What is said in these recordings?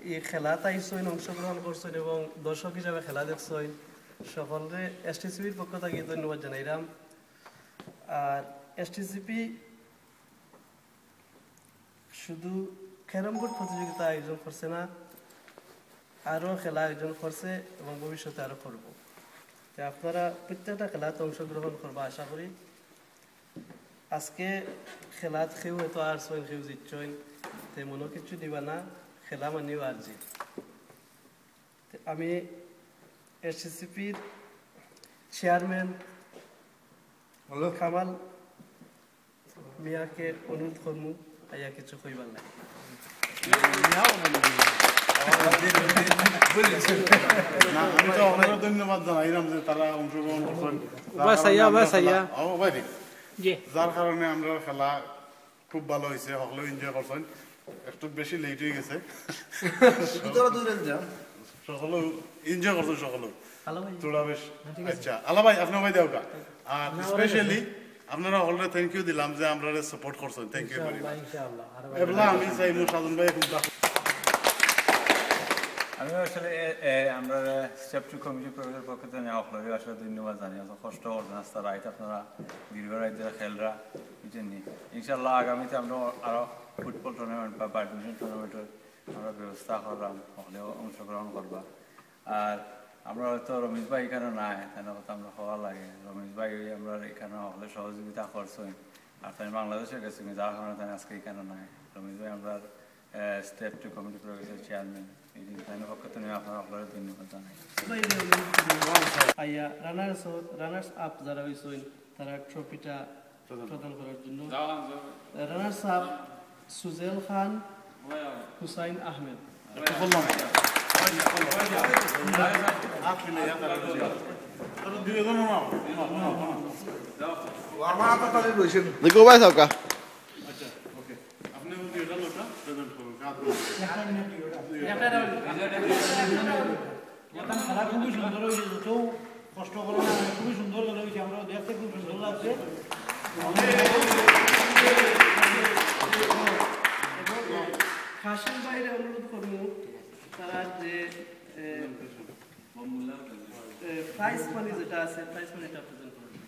এই খেলাতে আইসইন অংশগ্রহণ করছেন এবং দর্শক হিসাবে খেলা দেখছেন সকলরে এসটিসিপির পক্ষ থেকে ধন্যবাদ জানাইলাম। আর এসটিসিপি শুধু ক্যারাম বোর্ড প্রতিযোগিতা আয়োজন করছে না, আরও খেলা আয়োজন করছে এবং ভবিষ্যতে আরও করব। তাই আপনারা প্রত্যেকটা খেলাতে অংশগ্রহণ করবা আশা করি। আজকে খেলাত খেউ হয়তো আর সইন খেউ জিতছইন, তেমনও কিছু দিবা না, খেলা মানিও আর জিত। আমি এসটিসিপির চেয়ারম্যান কামাল মিয়াকে অনুরোধ করমু আইয়া কিছু কইবার লাগে। আমি তো অনেক ধন্যবাদ জানাইলাম যে তারা অংশগ্রহণ করছেন, যার কারণে আমরা খেলা খুব ভালো হয়েছে, সকলেও এনজয় করছেন। একটু বেশি লেট হয়ে গেছে, সকলেও এনজয় করছেন, সকলেও তোরা বেশ। আচ্ছা আলা ভাই আপনার ভাই দেওয়া। আর স্পেশালি আপনারা অলরেডি থ্যাংক ইউ দিলাম যে আমরা সাপোর্ট করছেন, থ্যাংক ইউ ভেরি মাচ। এবলা আমি চাই সাধন ভাই খুব আমি আসলে আমরা স্টেপ টু কমিটি প্রবেশের পক্ষে আপনাদের আসলে ধন্যবাদ জানি। কষ্ট করছেন রাস্তা রাইট, আপনারা দীর্ঘ রাইট যারা খেলরা বুঝছেন নি। ইনশাল্লাহ আগামীতে আমরা আরও ফুটবল টুর্নামেন্ট বা ব্যাডমিন্টন টুর্নামেন্টের আমরা ব্যবস্থা করলাম, হলেও অংশগ্রহণ করবা। আর আমরা হয়তো রমেশ ভাই এখানে নাই, তাই কথা আমরা হওয়া লাগে। রমেশ ভাই আমরা এখানে হলে সহযোগিতা করছেন, আর তাই বাংলাদেশে গেছি যার কারণে তাই আজকে এখানে নাই। রমেশ ভাই আমরা স্টেপ টু কমিটি প্রবেশের চেয়ারম্যান, এই দিন পক্ষ থেকে আপনারা আপনারা ধন্যবাদ জানাই। আইয়া রানার্স আপ যারা হয়েছেন তারা ট্রফিটা প্রদান করার জন্য। রানার্স আপ সুজেল খান, হুসাইন আহমেদ। খেলা খুবই সুন্দর হয়েছে, কেউ কষ্ট করে না, খুবই সুন্দর খেলা হয়েছে, আমরা দেখতে খুব সুন্দর লাগছে। হাসিম ভাইয়ের অনুরোধ করবো তারা যে প্রাইজ মানি যেটা আছে প্রাইজ মানিটা প্রেজেন্ট করবেন।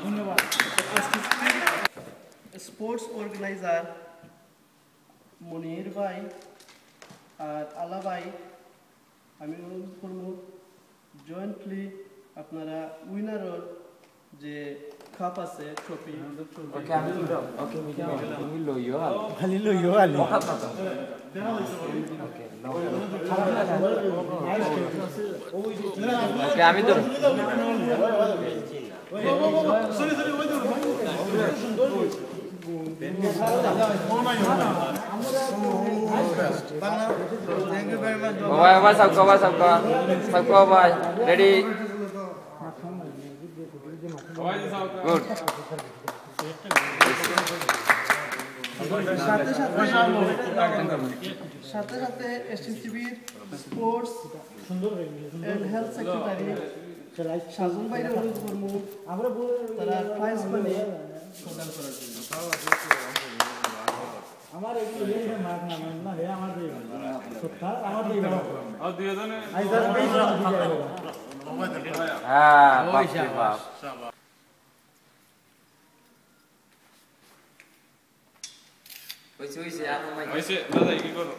ধন্যবাদ। স্পোর্টস অর্গানাইজার মনির ভাই আর আলা ভাই আমি অনুরোধ করব জয়েন্টলি আপনারা উইনারের যে কাপ আছে ট্রফি আমি তো सबको भाई रेडी गुड। সাথে সাথে এসটিসিবির স্পোর্টস এন্ড হেলথ সেক্রেটারি সাজন ভাইয়ের অনুরোধ করবো তারা প্রাইজ মানি প্রদান করার জন্য। আমার এগুলো মার্ক না না হে আমার দেই সত্তা আমার দেই আর দুইজনে হ্যাঁ বাপ ওইছে আর মাই ওইছে দাদা কি করো